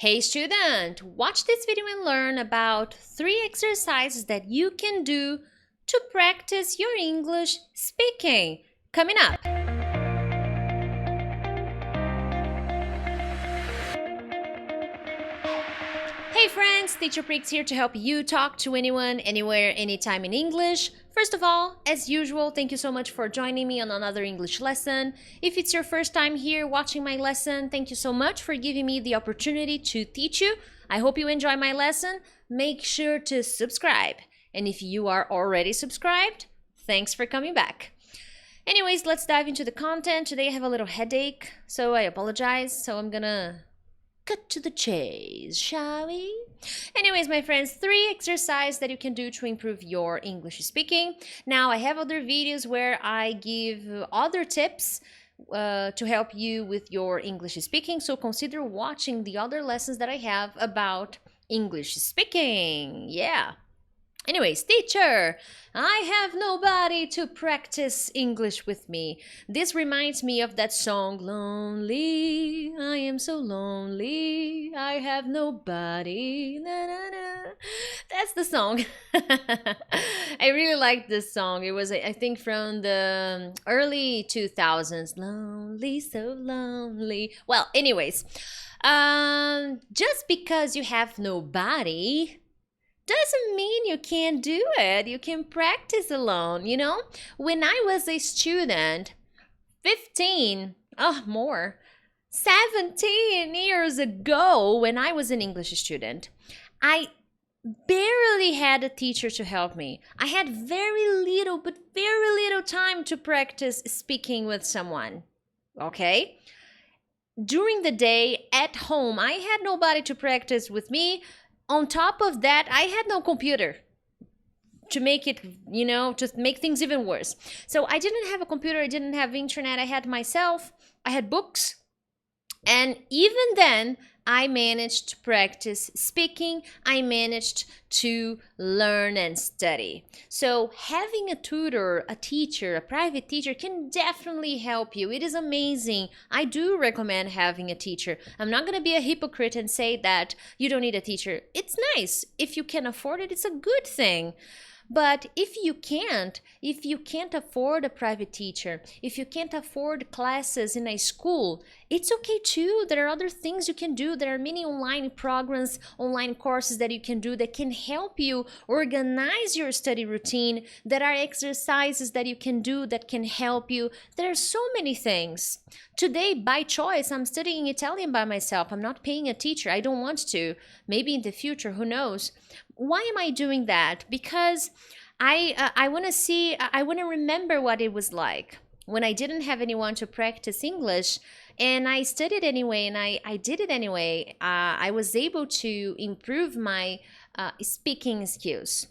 Hey student, watch this video and learn about 3 exercises that you can do to practice your English speaking. Coming up. Hey friends, Teacher Prix here to help you talk to anyone, anywhere, anytime in English. First of all, as usual, thank you so much for joining me on another English lesson. If it's your first time here watching my lesson, thank you so much for giving me the opportunity to teach you. I hope you enjoy my lesson. Make sure to subscribe. And if you are already subscribed, thanks for coming back. Anyways, let's dive into the content. Today I have a little headache, so I apologize. So I'm gonna cut to the chase, shall we? Anyways, my friends, 3 exercises that you can do to improve your English speaking. Now, I have other videos where I give other tips to help you with your English speaking, so consider watching the other lessons that I have about English speaking. Yeah. Anyways, teacher, I have nobody to practice English with me. This reminds me of that song, Lonely, I am so lonely, I have nobody, na, na, na. That's the song. I really like this song. It was, I think, from the early 2000s. Lonely, so lonely. Well, anyways, just because you have nobody doesn't mean you can't do it. You can practice alone, you know? When I was a student, 17 years ago, when I was an English student, I barely had a teacher to help me. I had very little time to practice speaking with someone, okay? During the day at home, I had nobody to practice with me. On top of that, I had no computer to make it, you know, to make things even worse. So I didn't have a computer, I didn't have internet, I had myself, I had books. And even then, I managed to practice speaking, I managed to learn and study. So having a tutor, a teacher, a private teacher can definitely help you. It is amazing. I do recommend having a teacher. I'm not going to be a hypocrite and say that you don't need a teacher. It's nice. If you can afford it, it's a good thing. But if you can't afford a private teacher, if you can't afford classes in a school, it's okay too. There are other things you can do. There are many online programs, online courses that you can do that can help you organize your study routine. There are exercises that you can do that can help you. There are so many things. Today, by choice, I'm studying Italian by myself. I'm not paying a teacher. I don't want to. Maybe in the future, who knows? Why am I doing that? Because I want to remember what it was like when I didn't have anyone to practice English, and I studied anyway, and I did it anyway. I was able to improve my speaking skills.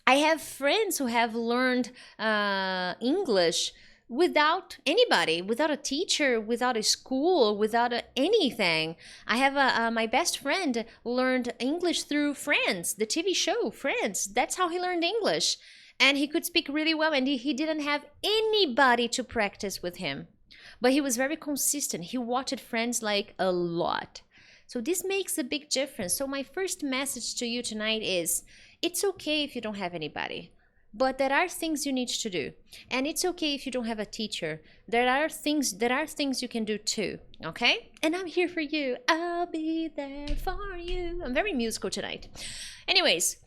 I have friends who have learned English without anybody, without a teacher, without a school, without anything. I have my best friend learned English through Friends, the TV show Friends. That's how he learned English. And he could speak really well, and he didn't have anybody to practice with him. But he was very consistent. He watched Friends like a lot. So this makes a big difference. So my first message to you tonight is, it's okay if you don't have anybody. But there are things you need to do, and it's okay if you don't have a teacher. There are things you can do too, okay? And I'm here for you. I'll be there for you. I'm very musical tonight. Anyways,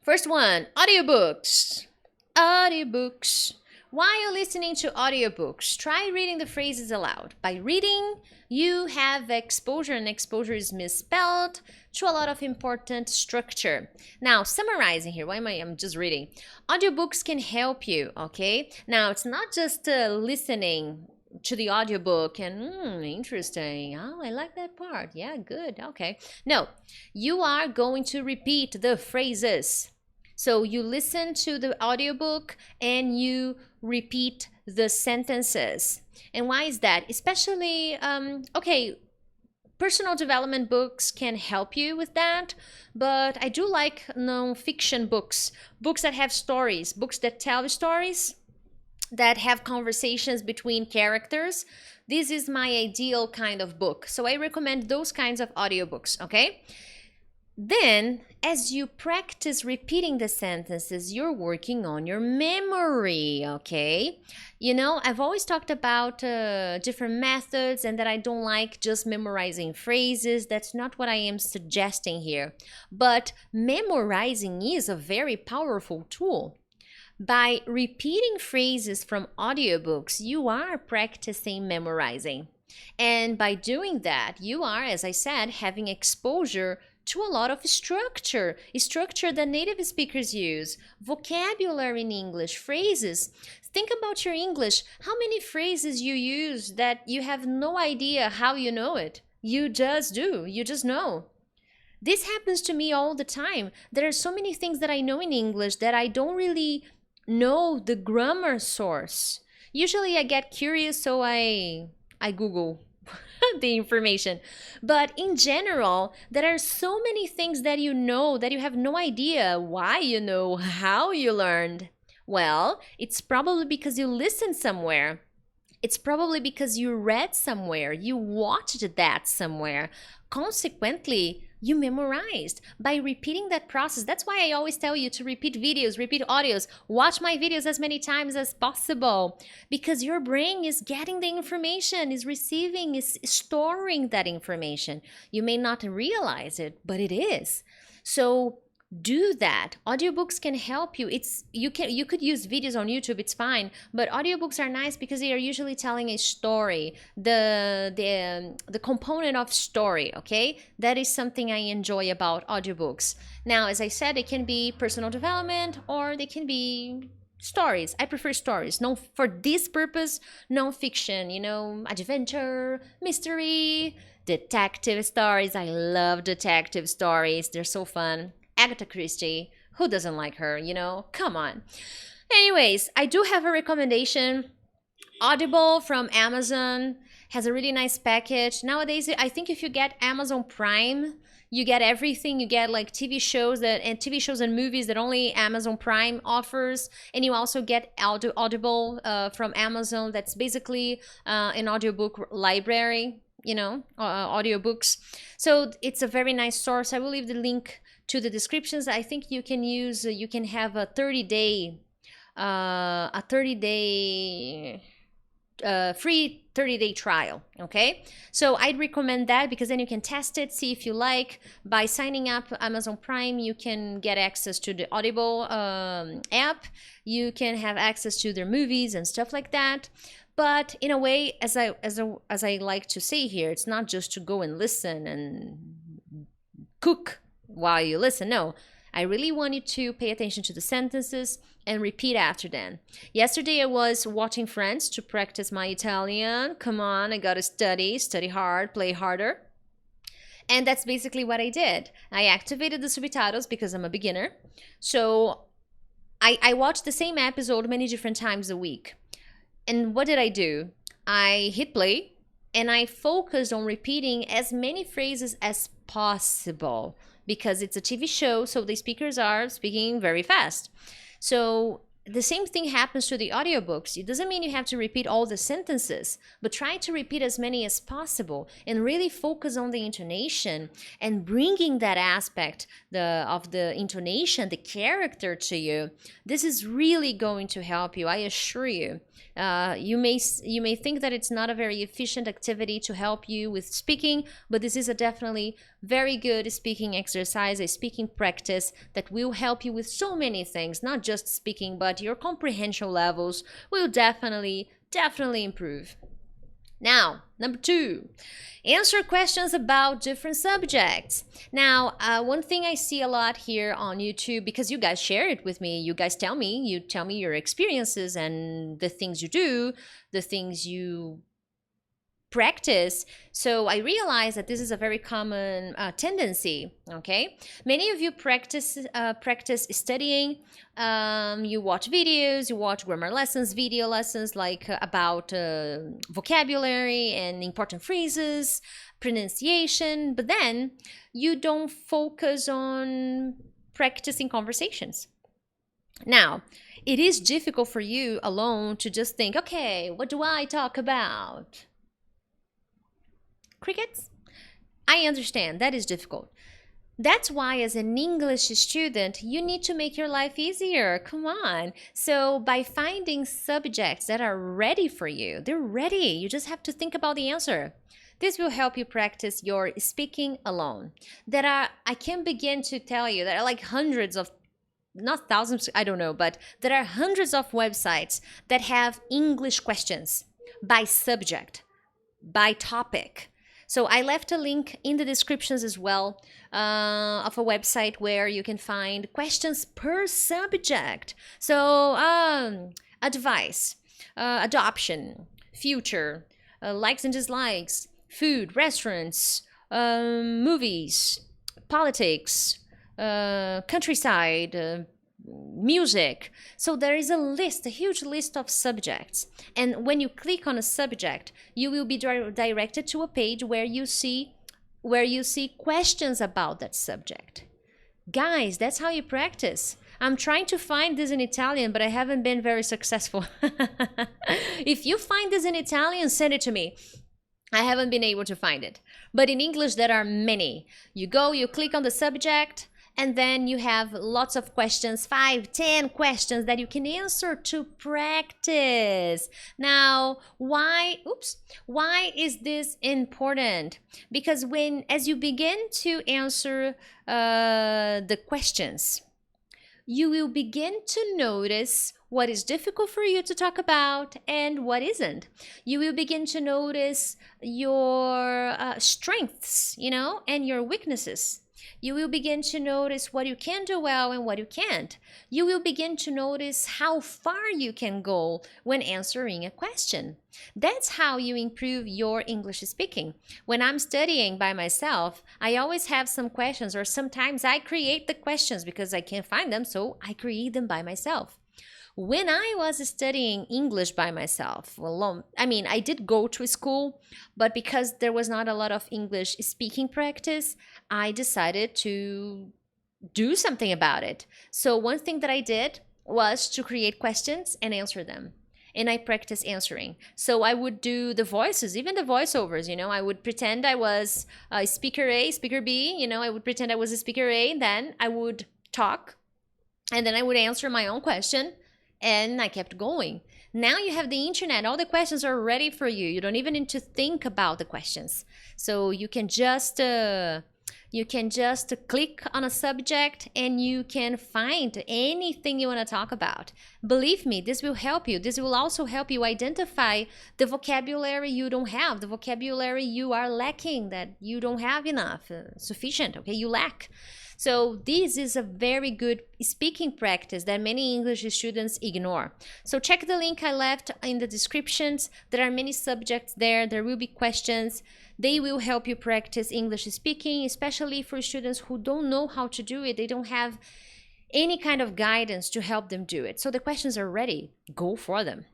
first one, audiobooks. Audiobooks. While you're listening to audiobooks, try reading the phrases aloud. By reading, you have exposure, and exposure is misspelled, to a lot of important structure. Now, summarizing here, I'm just reading. Audiobooks can help you, okay? Now, it's not just listening to the audiobook and interesting. Oh, I like that part. Yeah, good. Okay. No, you are going to repeat the phrases. So you listen to the audiobook and you repeat the sentences. And why is that? Especially, personal development books can help you with that, but I do like non-fiction books, books that have stories, books that tell stories. that have conversations between characters, this is my ideal kind of book. So I recommend those kinds of audiobooks, okay? Then, as you practice repeating the sentences, you're working on your memory, okay? You know, I've always talked about different methods and that I don't like just memorizing phrases. That's not what I am suggesting here. But memorizing is a very powerful tool. By repeating phrases from audiobooks, you are practicing memorizing. And by doing that, you are, as I said, having exposure to a lot of structure that native speakers use, vocabulary in English, phrases. Think about your English. How many phrases you use that you have no idea how you know it? You just do. You just know. This happens to me all the time. There are so many things that I know in English that I don't really know the grammar source. Usually I get curious, so I Google the information. But in general, there are so many things that you know that you have no idea why you know, how you learned. Well, it's probably because you listened somewhere. It's probably because you read somewhere, you watched that somewhere. Consequently, you memorized by repeating that process. That's why I always tell you to repeat videos, repeat audios, watch my videos as many times as possible, because your brain is getting the information, is receiving, is storing that information. You may not realize it, but it is. So do that. Audiobooks can help you. You could use videos on YouTube, it's fine, but audiobooks are nice because they are usually telling a story, the component of story, okay? That is something I enjoy about audiobooks. Now, as I said, it can be personal development or they can be stories. I prefer stories. No, for this purpose, non-fiction, you know, adventure, mystery, detective stories. I love detective stories. They're so fun. Agatha Christie. Who doesn't like her, you know? Come on. Anyways, I do have a recommendation. Audible from Amazon has a really nice package. Nowadays, I think if you get Amazon Prime, you get everything. You get like TV shows and movies that only Amazon Prime offers, and you also get Audible from Amazon. That's basically an audiobook library, you know, audiobooks. So it's a very nice source. I will leave the link to the descriptions. I think you can use, you can have a 30-day free 30-day trial, okay? So I'd recommend that because then you can test it, see if you like. By signing up Amazon Prime, you can get access to the Audible app. You can have access to their movies and stuff like that. But in a way, as I like to say here, it's not just to go and listen and cook while you listen. No, I really want you to pay attention to the sentences and repeat after them. Yesterday I was watching Friends to practice my Italian. Come on, I gotta study hard, play harder. And that's basically what I did. I activated the subtitles because I'm a beginner. So I watched the same episode many different times a week. And what did I do? I hit play and I focused on repeating as many phrases as possible because it's a TV show, so the speakers are speaking very fast. So the same thing happens to the audiobooks. It doesn't mean you have to repeat all the sentences, but try to repeat as many as possible and really focus on the intonation and bringing that aspect of the intonation, the character to you. This is really going to help you, I assure you. You may think that it's not a very efficient activity to help you with speaking, but this is a definitely very good speaking exercise, a speaking practice that will help you with so many things, not just speaking, but your comprehension levels will definitely improve. Now, number 2, answer questions about different subjects. Now, one thing I see a lot here on YouTube, because you guys share it with me, you tell me your experiences and the things you do, the things you practice. So I realize that this is a very common tendency, okay? Many of you practice studying. You watch videos, you watch grammar lessons, video lessons like about vocabulary and important phrases, pronunciation, but then you don't focus on practicing conversations. Now, it is difficult for you alone to just think, okay, what do I talk about? Crickets? I understand, that is difficult. That's why, as an English student, you need to make your life easier. Come on. So, by finding subjects that are ready for you, they're ready. You just have to think about the answer. This will help you practice your speaking alone. I can begin to tell you, there are like hundreds of, not thousands, I don't know, but there are hundreds of websites that have English questions by subject, by topic. So I left a link in the descriptions as well of a website where you can find questions per subject. So advice, adoption, future, likes and dislikes, food, restaurants, movies, politics, countryside, music. So there is a list, a huge list of subjects. And when you click on a subject, you will be directed to a page where you see questions about that subject. Guys, that's how you practice. I'm trying to find this in Italian, but I haven't been very successful. If you find this in Italian, send it to me. I haven't been able to find it. But in English, there are many. You go, you click on the subject, and then you have lots of questions, 5, 10 questions that you can answer to practice. Now, why is this important? Because as you begin to answer the questions, you will begin to notice what is difficult for you to talk about and what isn't. You will begin to notice your strengths, and your weaknesses. You will begin to notice what you can do well and what you can't. You will begin to notice how far you can go when answering a question. That's how you improve your English speaking. When I'm studying by myself, I always have some questions, or sometimes I create the questions because I can't find them, so I create them by myself. When I was studying English by myself, I did go to school, but because there was not a lot of English speaking practice, I decided to do something about it. So one thing that I did was to create questions and answer them. And I practiced answering. So I would do the voices, even the voiceovers, I would pretend I was speaker A, speaker B, I would pretend I was a speaker A, and then I would talk, and then I would answer my own question. And I kept going. Now you have the internet. All the questions are ready for you. You don't even need to think about the questions. So you can just click on a subject and you can find anything you want to talk about. Believe me, this will help you. This will also help you identify the vocabulary you don't have, the vocabulary you are lacking, that you don't have enough, sufficient, okay? You lack. So this is a very good speaking practice that many English students ignore. So check the link I left in the descriptions. There are many subjects there. There will be questions. They will help you practice English speaking, especially for students who don't know how to do it. They don't have any kind of guidance to help them do it. So the questions are ready. Go for them.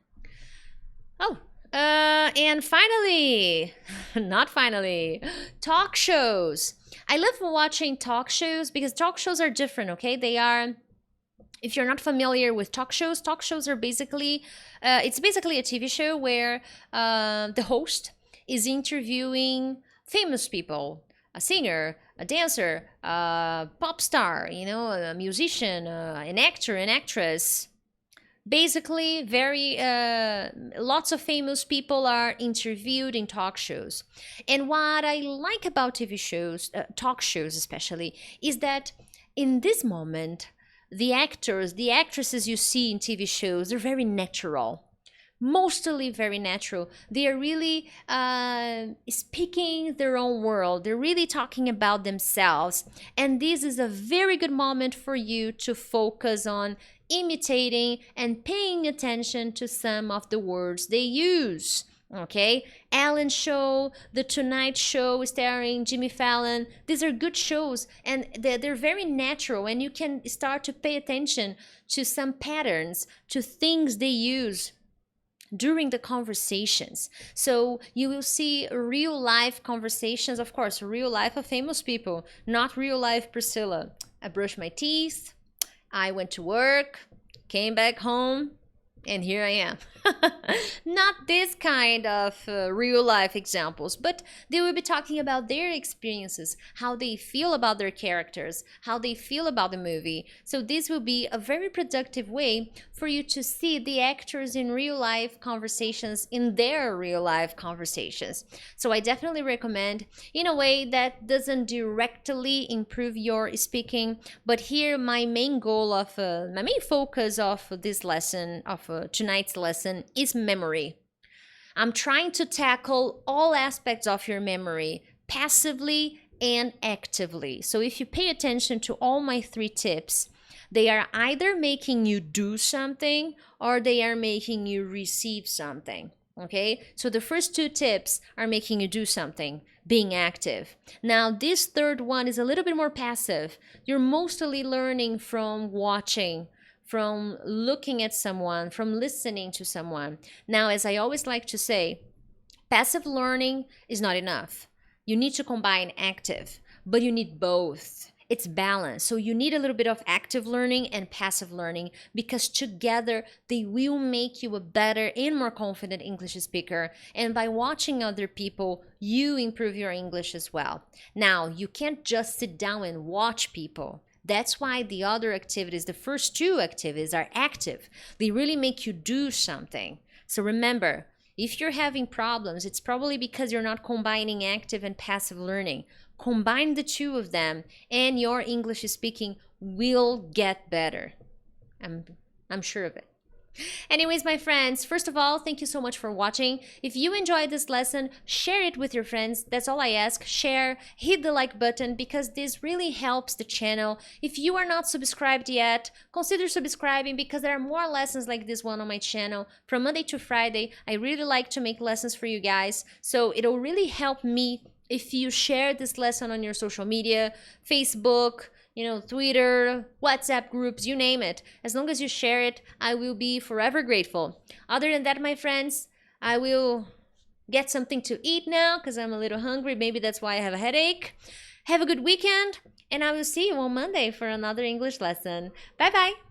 And finally, not finally, talk shows. I love watching talk shows because talk shows are different, okay? They are, if you're not familiar with talk shows are basically, it's basically a TV show where the host is interviewing famous people, a singer, a dancer, a pop star, a musician, an actor, an actress. Basically, lots of famous people are interviewed in talk shows. And what I like about TV shows, talk shows especially, is that in this moment, the actors, the actresses you see in TV shows, they're very natural. Mostly very natural. They are really speaking their own world. They're really talking about themselves. And this is a very good moment for you to focus on imitating and paying attention to some of the words they use. Okay, Ellen Show, The Tonight Show starring Jimmy Fallon. These are good shows and they're very natural, and you can start to pay attention to some patterns, to things they use during the conversations. So you will see real life conversations, of course, real life of famous people, not real life Priscilla. I brushed my teeth, I went to work, came back home, and here I am. Not this kind of real life examples, but they will be talking about their experiences, how they feel about their characters, how they feel about the movie. So this will be a very productive way for you to see the actors in real life conversations in their real life conversations. So I definitely recommend, in a way that doesn't directly improve your speaking, but here my main goal of my main focus of this lesson, of tonight's lesson, is memory. I'm trying to tackle all aspects of your memory, passively and actively. So if you pay attention to all my 3 tips, they are either making you do something or they are making you receive something. Okay, so the first 2 tips are making you do something, being active. Now, this third one is a little bit more passive. You're mostly learning from watching, from looking at someone, from listening to someone. Now, as I always like to say, passive learning is not enough. You need to combine active, but you need both. It's balance. So you need a little bit of active learning and passive learning, because together they will make you a better and more confident English speaker. And by watching other people, you improve your English as well. Now, you can't just sit down and watch people. That's why the other activities, the first 2 activities, are active. They really make you do something. So remember, if you're having problems, it's probably because you're not combining active and passive learning. Combine the 2 of them and your English speaking will get better. I'm sure of it. Anyways, my friends, first of all, thank you so much for watching. If you enjoyed this lesson, share it with your friends. That's all I ask. Share, hit the like button, because this really helps the channel. If you are not subscribed yet, consider subscribing, because there are more lessons like this one on my channel from Monday to Friday. I really like to make lessons for you guys, so it'll really help me if you share this lesson on your social media, Facebook, Twitter, WhatsApp groups, you name it. As long as you share it, I will be forever grateful. Other than that, my friends, I will get something to eat now because I'm a little hungry. Maybe that's why I have a headache. Have a good weekend, and I will see you on Monday for another English lesson. Bye-bye.